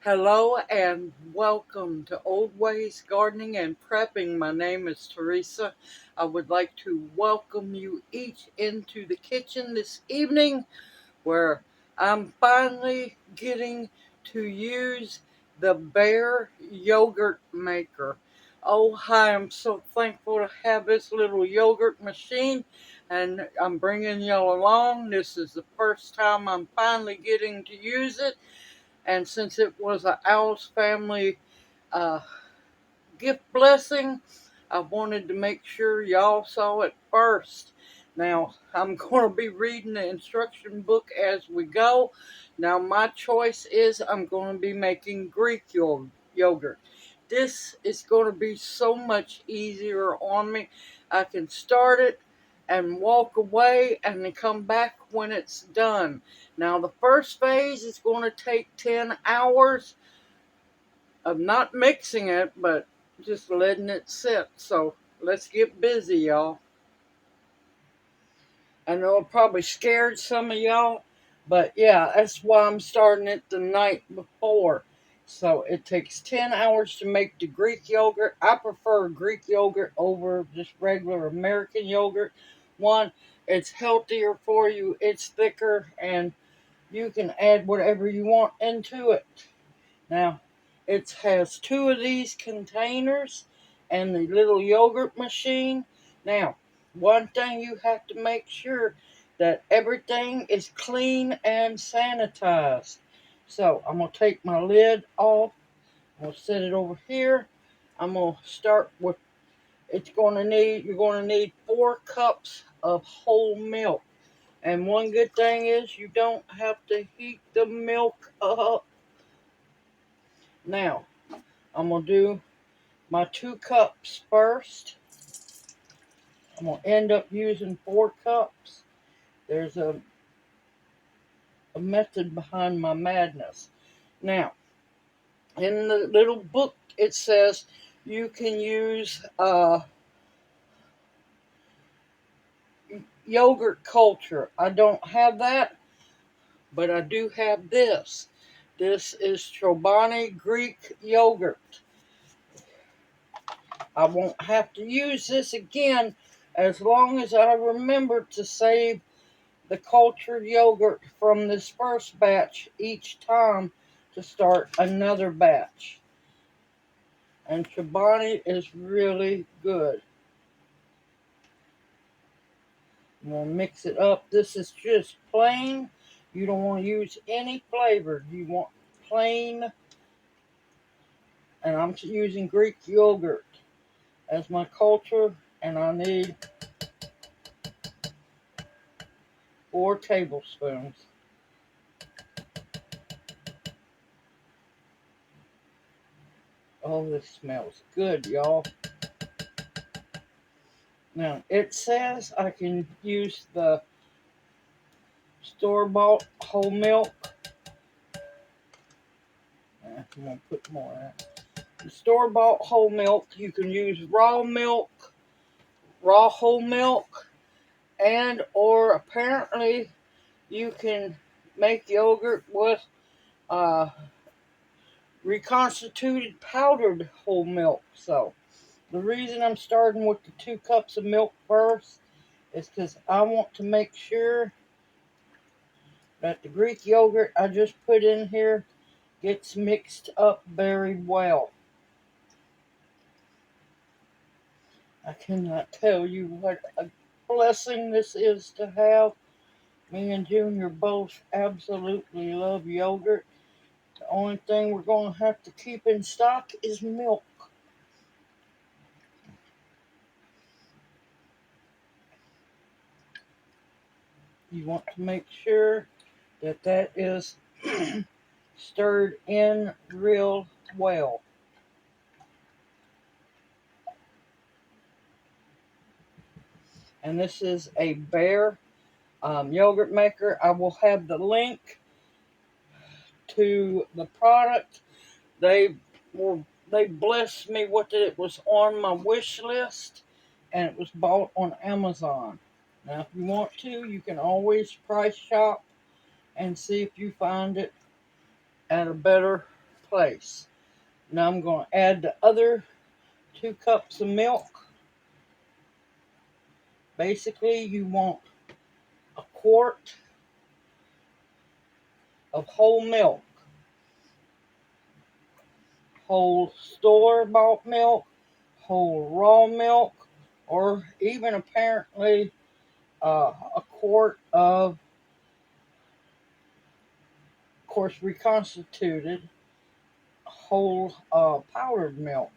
Hello and welcome to Old Ways Gardening and Prepping. My name is Teresa. I would like to welcome you each into the kitchen this evening where I'm finally getting to use the Bear yogurt maker. Oh, hi, I'm so thankful to have this little yogurt machine and I'm bringing y'all along. This is the first time I'm finally getting to use it. And since it was a Owl's family uh, gift blessing, I wanted to make sure y'all saw it first. Now, I'm going to be reading the instruction book as we go. Now, my choice is I'm going to be making Greek yogurt. This is going to be so much easier on me. I can start it and walk away and then come back when it's done. Now, the first phase is going to take 10 hours of not mixing it, but just letting it sit. So let's get busy, y'all. I know it probably scared some of y'all, but yeah, that's why I'm starting it the night before. So it takes 10 hours to make the Greek yogurt. I prefer Greek yogurt over just regular American yogurt. One, it's healthier for you, it's thicker, and you can add whatever you want into it. Now, it has two of these containers and the little yogurt machine. Now, one thing you have to make sure that everything is clean and sanitized. So, I'm going to take my lid off. I'm going to set it over here. I'm going to start with, you're going to need 4 cups of whole milk. And one good thing is you don't have to heat the milk up. Now, I'm going to do my 2 cups first. I'm going to end up using 4 cups. There's a method behind my madness. Now, in the little book, it says you can use yogurt culture. I don't have that, but I do have this. This is Chobani Greek yogurt. I won't have to use this again as long as I remember to save the cultured yogurt from this first batch each time to start another batch. And Chobani is really good. I'm going to mix it up. This is just plain. You don't want to use any flavor. You want plain. And I'm using Greek yogurt as my culture. And I need 4 tablespoons. Oh, this smells good, y'all. Now, it says I can use the store-bought whole milk. I'm going to put more in. The store-bought whole milk, you can use raw milk, raw whole milk, and or apparently you can make yogurt with reconstituted powdered whole milk. So the reason I'm starting with the 2 cups of milk first is because I want to make sure that the Greek yogurt I just put in here gets mixed up very well. I cannot tell you what a blessing this is to have. Me and Junior both absolutely love yogurt. The only thing we're going to have to keep in stock is milk. You want to make sure that that is stirred in real well. And this is a Bear yogurt maker. I will have the link to the product. They blessed me with it. It was on my wish list, and it was bought on Amazon. Now, if you want to, you can always price shop and see if you find it at a better place. Now I'm going to add the other 2 cups of milk. Basically, you want a quart of whole milk, whole store-bought milk, whole raw milk, or even apparently a quart of course, reconstituted whole powdered milk.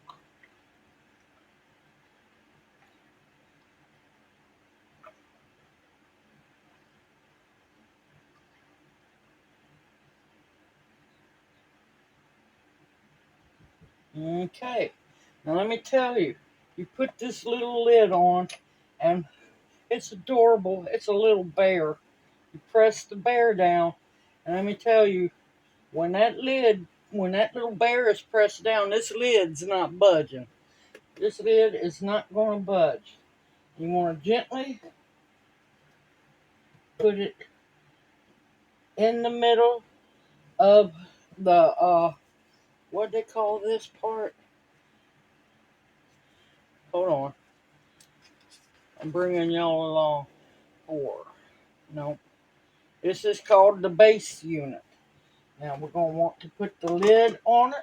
Okay, now let me tell you, you put this little lid on, and it's adorable. It's a little bear. You press the bear down, and let me tell you, when that little bear is pressed down, this lid's not budging. This lid is not going to budge. You want to gently put it in the middle of the, what they call this part? Hold on. I'm bringing y'all along. 4. No. This is called the base unit. Now we're going to want to put the lid on it.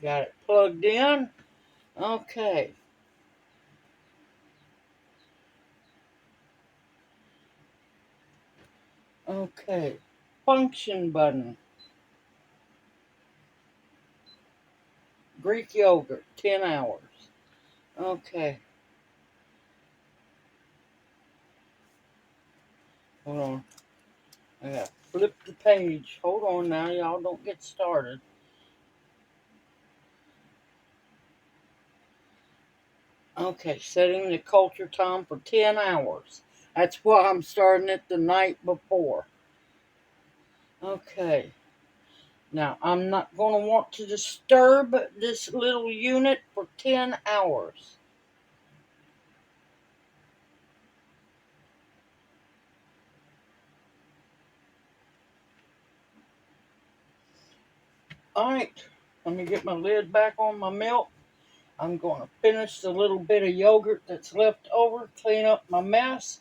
Got it plugged in. Okay. Okay. Function button. Greek yogurt, 10 hours. Okay. Hold on. I got to flip the page. Hold on now. Y'all don't get started. Okay. Setting the culture time for 10 hours. That's why I'm starting it the night before. Okay. Now, I'm not going to want to disturb this little unit for 10 hours. Alright, let me get my lid back on my milk. I'm going to finish the little bit of yogurt that's left over, clean up my mess.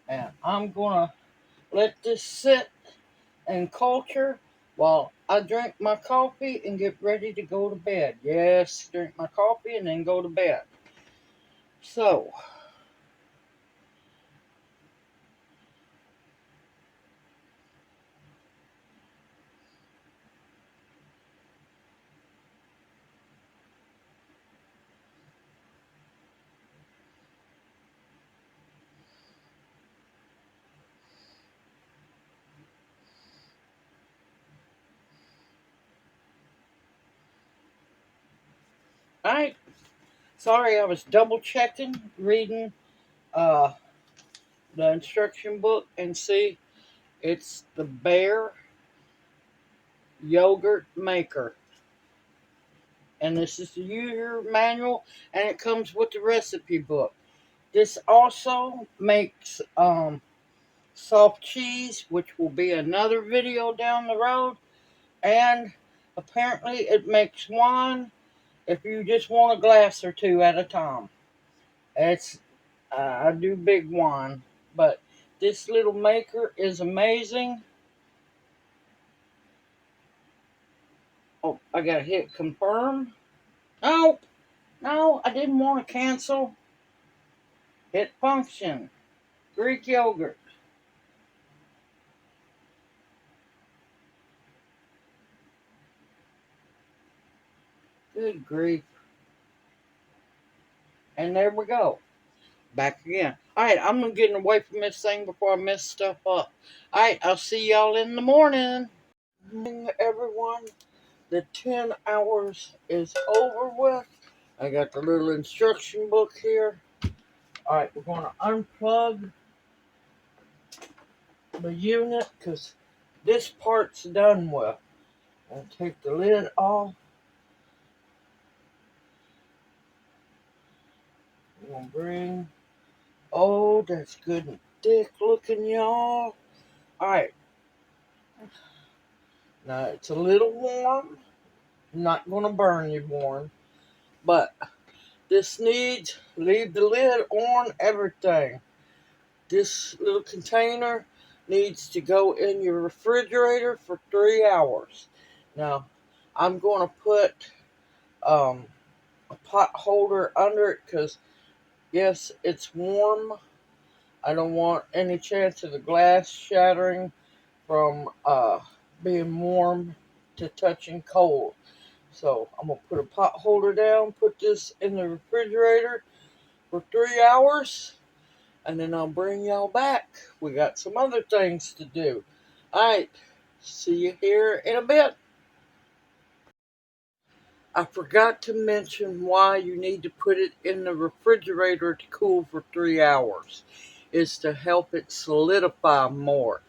And I'm going to let this sit and culture while I drink my coffee and get ready to go to bed. Yes, drink my coffee and then go to bed. So, alright. Sorry, I was double checking, reading uh, the instruction book, and see it's the Bear Yogurt Maker. And this is the user manual, and it comes with the recipe book. This also makes soft cheese, which will be another video down the road. And apparently it makes wine if you just want a glass or 2 at a time. It's I do big wine, but this little maker is amazing. Oh, I gotta hit confirm. No, no, I didn't want to cancel. Hit function. Greek yogurt. Good grief. And there we go. Back again. Alright, I'm gonna get away from this thing before I mess stuff up. Alright, I'll see y'all in the morning. Everyone, the 10 hours is over with. I got the little instruction book here. Alright, we're gonna unplug the unit because this part's done with. I'll take the lid off. I'm gonna bring. Oh, that's good and thick looking, y'all. Alright, now it's a little warm. Not gonna burn you, warm. But this needs, leave the lid on everything. This little container needs to go in your refrigerator for 3 hours. Now, I'm going to put a pot holder under it because, yes, it's warm. I don't want any chance of the glass shattering from being warm to touching cold. So I'm going to put a pot holder down, put this in the refrigerator for 3 hours, and then I'll bring y'all back. We got some other things to do. Alright, see you here in a bit. I forgot to mention why you need to put it in the refrigerator to cool for 3 hours. Is to help it solidify more.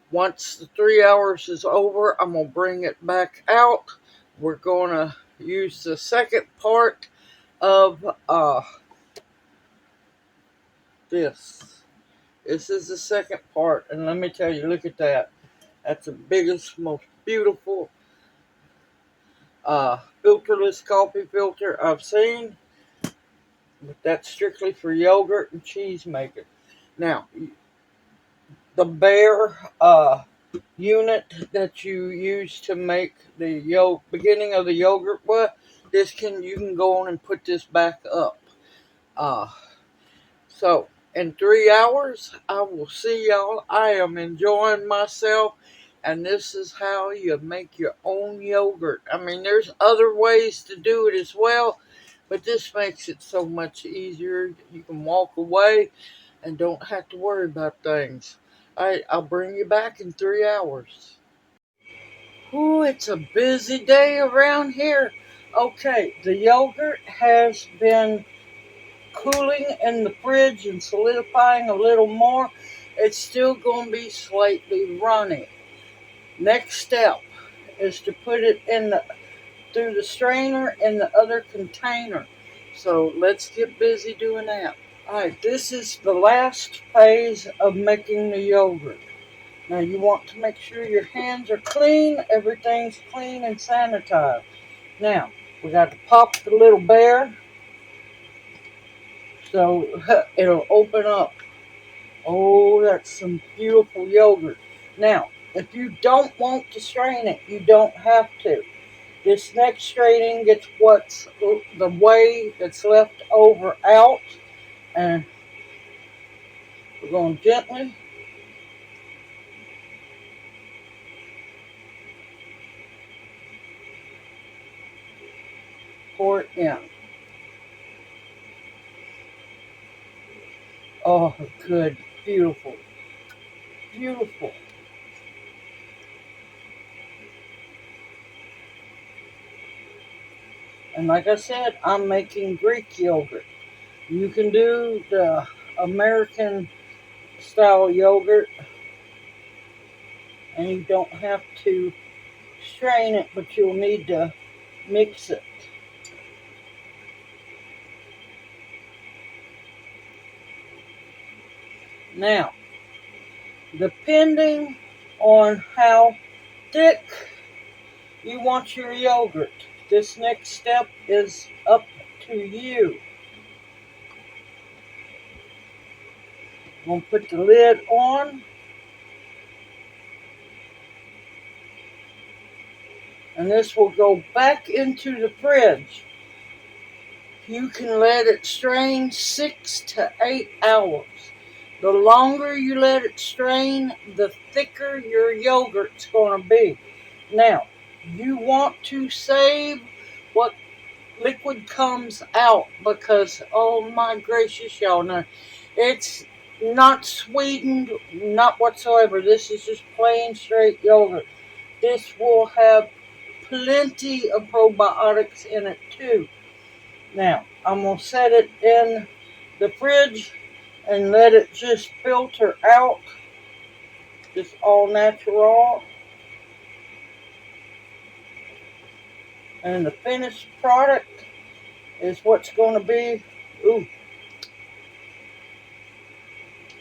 Once the 3 hours is over, I'm going to bring it back out. We're going to use the second part of this. This is the second part, and let me tell you, look at that. That's the biggest, most beautiful filterless coffee filter I've seen. But that's strictly for yogurt and cheese making. Now, the bare unit that you use to make the beginning of the yogurt with, you can go on and put this back up. Uh, So, in 3 hours, I will see y'all. I am enjoying myself, and this is how you make your own yogurt. I mean, there's other ways to do it as well, but this makes it so much easier. You can walk away and don't have to worry about things. I'll bring you back in 3 hours. Ooh, it's a busy day around here. Okay, the yogurt has been cooling in the fridge and solidifying a little more. It's still going to be slightly runny. Next step is to put it through the strainer in the other container. So let's get busy doing that. Alright, this is the last phase of making the yogurt. Now you want to make sure your hands are clean, everything's clean and sanitized. Now, we got to pop the little bear so it'll open up. Oh, that's some beautiful yogurt. Now, if you don't want to strain it, you don't have to. This next straining gets what's the whey that's left over out, and we're going to gently pour it in. Oh, good, beautiful, beautiful. And like I said, I'm making Greek yogurt. You can do the American style yogurt, and you don't have to strain it, but you'll need to mix it. Now, depending on how thick you want your yogurt, this next step is up to you. I'm going to put the lid on, and this will go back into the fridge. You can let it strain 6 to 8 hours. The longer you let it strain, the thicker your yogurt's going to be. Now, you want to save what liquid comes out because, oh my gracious, y'all know, it's not sweetened, not whatsoever. This is just plain straight yogurt. This will have plenty of probiotics in it too. Now, I'm going to set it in the fridge and let it just filter out, just all natural. And the finished product is what's going to be, ooh,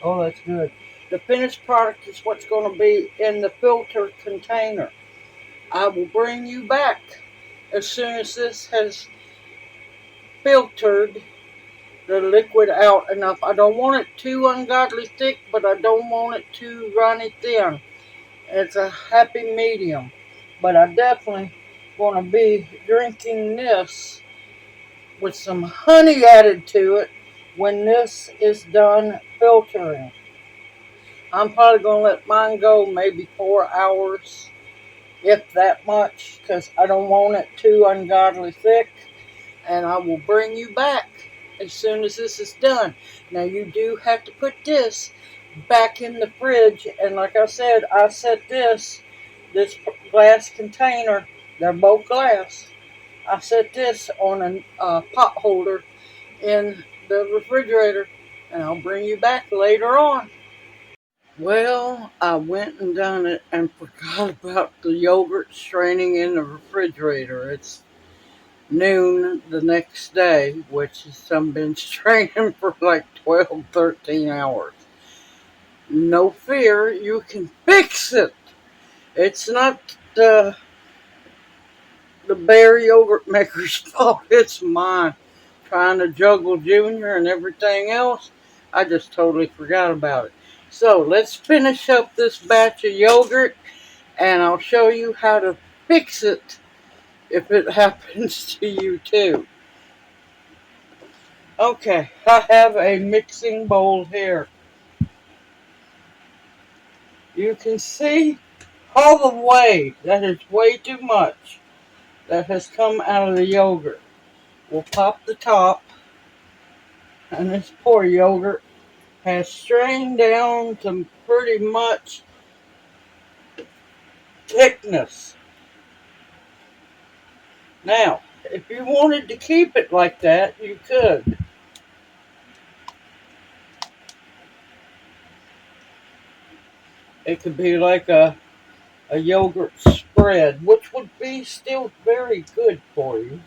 Oh, that's good. The finished product is what's going to be in the filter container. I will bring you back as soon as this has filtered the liquid out enough. I don't want it too ungodly thick, but I don't want it too runny thin. It's a happy medium. But I definitely want to be drinking this with some honey added to it when this is done filtering. I'm probably going to let mine go maybe 4 hours, if that much, because I don't want it too ungodly thick. And I will bring you back as soon as this is done. Now, you do have to put this back in the fridge. And like I said, I set this glass container, they're both glass. I set this on a pot holder in the refrigerator, and I'll bring you back later on. Well, I went and done it and forgot about the yogurt straining in the refrigerator. It's noon the next day, which has been straining for like 12, 13 hours. No fear, you can fix it. It's not the Bear yogurt maker's fault. It's mine. Trying to juggle Junior and everything else, I just totally forgot about it. So let's finish up this batch of yogurt, and I'll show you how to fix it if it happens to you too. Okay, I have a mixing bowl here. You can see all the whey, that is way too much, that has come out of the yogurt. We'll pop the top, and this poor yogurt has strained down to pretty much thickness. Now, if you wanted to keep it like that, you could. It could be like a yogurt spread, which would be still very good for you.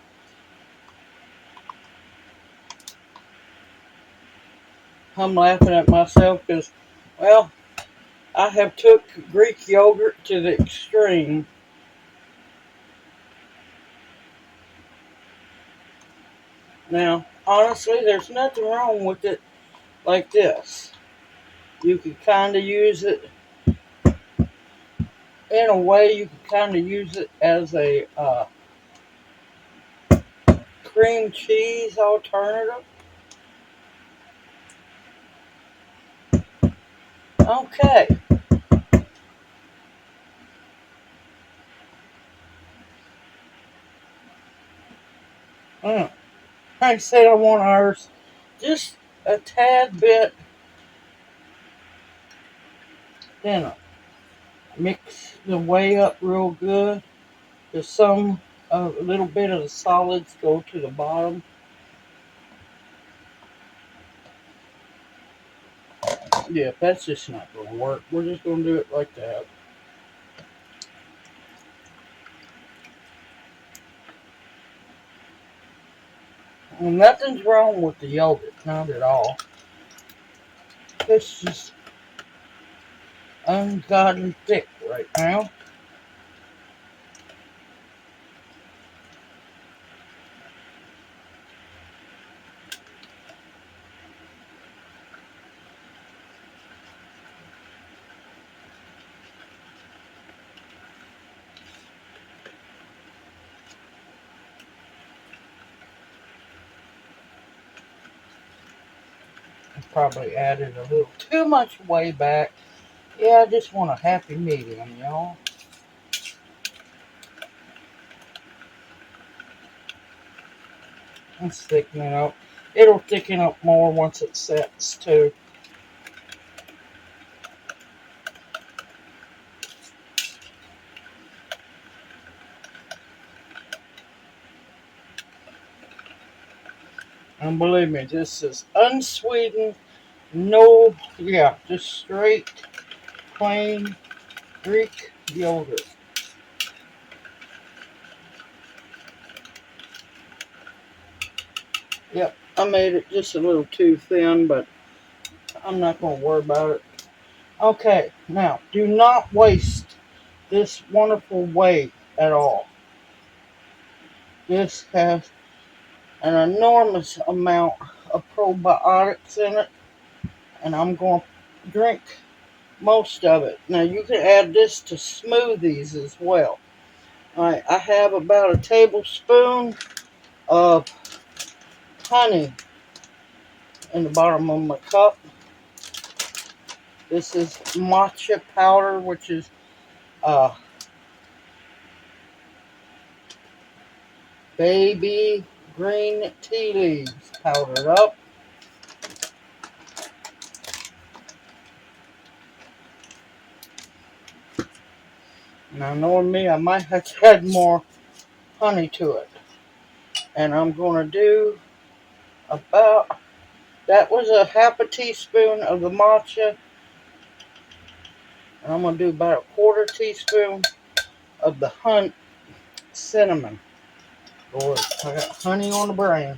I'm laughing at myself because, well, I have took Greek yogurt to the extreme. Now, honestly, there's nothing wrong with it like this. You could kind of use it in a way. You could kind of use it as a cream cheese alternative. Okay. Like I said, I want ours just a tad bit thinner. Mix the whey up real good. There's a little bit of the solids go to the bottom. Yeah, that's just not going to work. We're just going to do it like that. And nothing's wrong with the yogurt, not at all. It's just ungodly thick right now. I probably added a little too much whey back. Yeah, I just want a happy medium, y'all. Let's thicken it up. It'll thicken up more once it sets too. And believe me, this is unsweetened, no, yeah, just straight, plain Greek yogurt. Yep, I made it just a little too thin, but I'm not going to worry about it. Okay, now do not waste this wonderful whey at all. This has an enormous amount of probiotics in it, and I'm going to drink most of it. Now you can add this to smoothies as well. Alright, I have about a tablespoon of honey in the bottom of my cup. This is matcha powder, which is uh, baby green tea leaves powdered up. Now knowing me, I might have to add more honey to it. And I'm going to do about, that was a half a teaspoon of the matcha. And I'm going to do about a quarter teaspoon of the cinnamon. Boy, I got honey on the brain.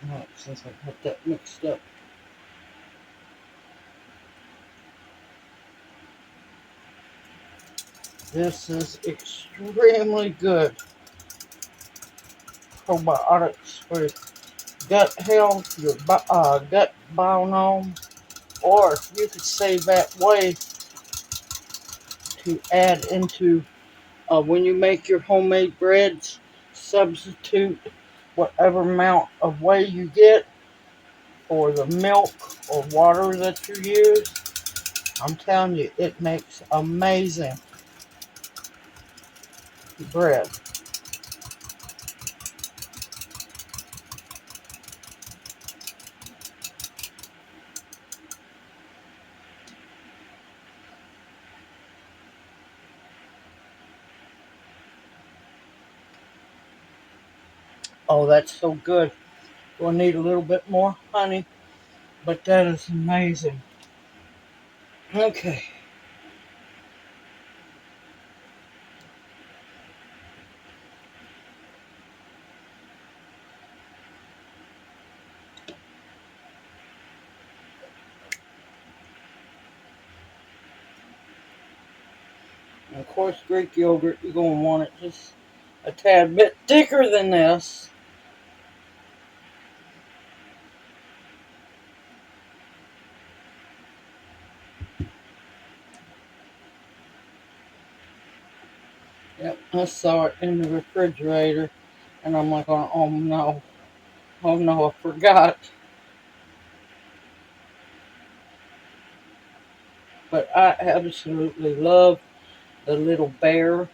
Alright, since I got that mixed up. This is extremely good probiotics for gut health, your gut biome, or you could save that whey to add into when you make your homemade breads. Substitute whatever amount of whey you get for the milk or water that you use. I'm telling you, it makes amazing bread. Oh, that's so good. We'll need a little bit more honey, but that is amazing. Okay. And of course, Greek yogurt, you're going to want it just a tad bit thicker than this. Yep, I saw it in the refrigerator, and I'm like, oh no, oh no, I forgot. But I absolutely love the little bear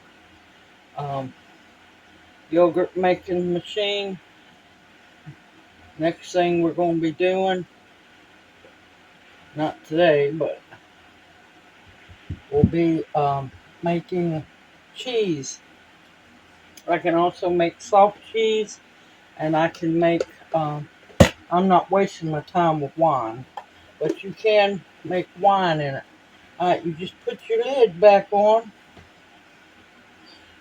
um, yogurt making machine. Next thing we're going to be doing, not today, but we'll be making cheese. I can also make soft cheese, and I can make, I'm not wasting my time with wine, but you can make wine in it. Alright, you just put your lid back on.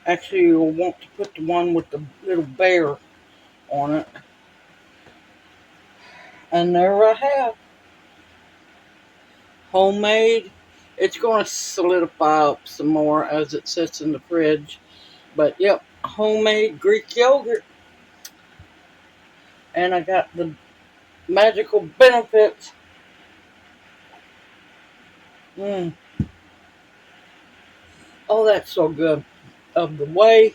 Actually, you'll want to put the one with the little bear on it. And there I have homemade. It's going to solidify up some more as it sits in the fridge. But yep, homemade Greek yogurt. and I got the magical benefits. Mm. Oh, that's so good. Of the whey.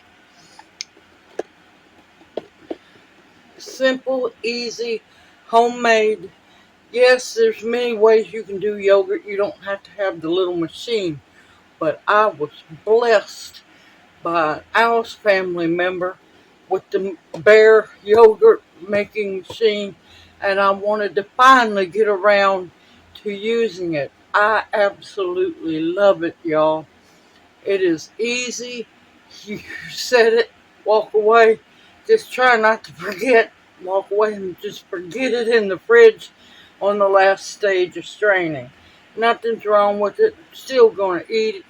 Simple, easy, homemade. Yes, there's many ways you can do yogurt. You don't have to have the little machine. But I was blessed by an Alice family member with the Bear yogurt making machine, and I wanted to finally get around to using it. I absolutely love it, y'all. It is easy. You set it, walk away. Just try not to forget. Walk away and just forget it in the fridge on the last stage of straining. Nothing's wrong with it. Still gonna eat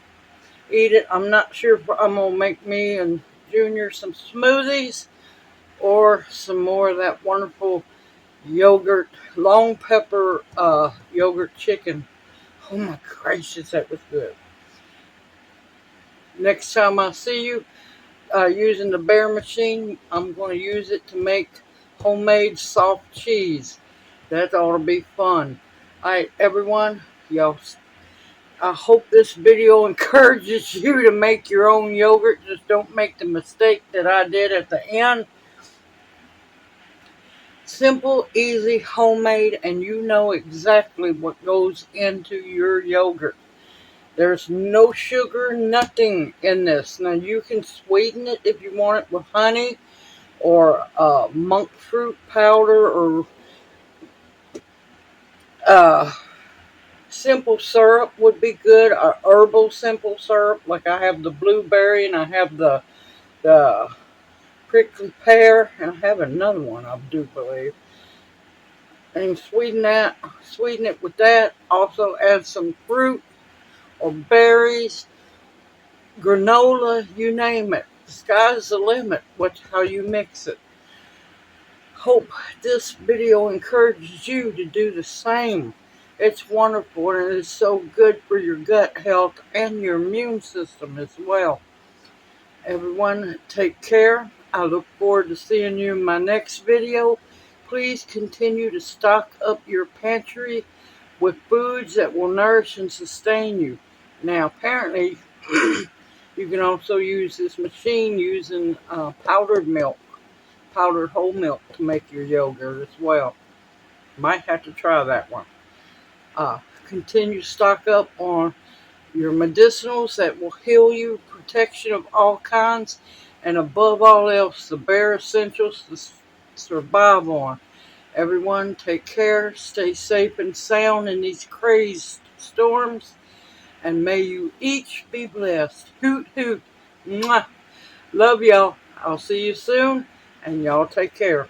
it. I'm not sure if I'm gonna make me and Junior some smoothies or some more of that wonderful yogurt, long pepper yogurt chicken. Oh my gracious, that was good. Next time I see you using the Bear machine, I'm going to use it to make homemade soft cheese. That ought to be fun. Alright, everyone, y'all, I hope this video encourages you to make your own yogurt. Just don't make the mistake that I did at the end. Simple, easy, homemade, and you know exactly what goes into your yogurt. There's no sugar, nothing in this. Now you can sweeten it if you want it with honey or monk fruit powder or uh, simple syrup would be good. Or herbal simple syrup, like I have the blueberry and I have the prickly pear, and I have another one, I do believe. And sweeten it with that. Also add some fruit or berries, granola, you name it. The sky's the limit. What's how you mix it. Hope this video encourages you to do the same. It's wonderful and it's so good for your gut health and your immune system as well. Everyone, take care. I look forward to seeing you in my next video. Please continue to stock up your pantry with foods that will nourish and sustain you. Now, apparently, you can also use this machine using powdered milk, powdered whole milk to make your yogurt as well. Might have to try that one. Continue to stock up on your medicinals that will heal you, protection of all kinds, and above all else, the bare essentials to survive on. Everyone, take care, stay safe and sound in these crazy storms, and may you each be blessed. Hoot, hoot. Mwah. Love y'all. I'll see you soon, and y'all take care.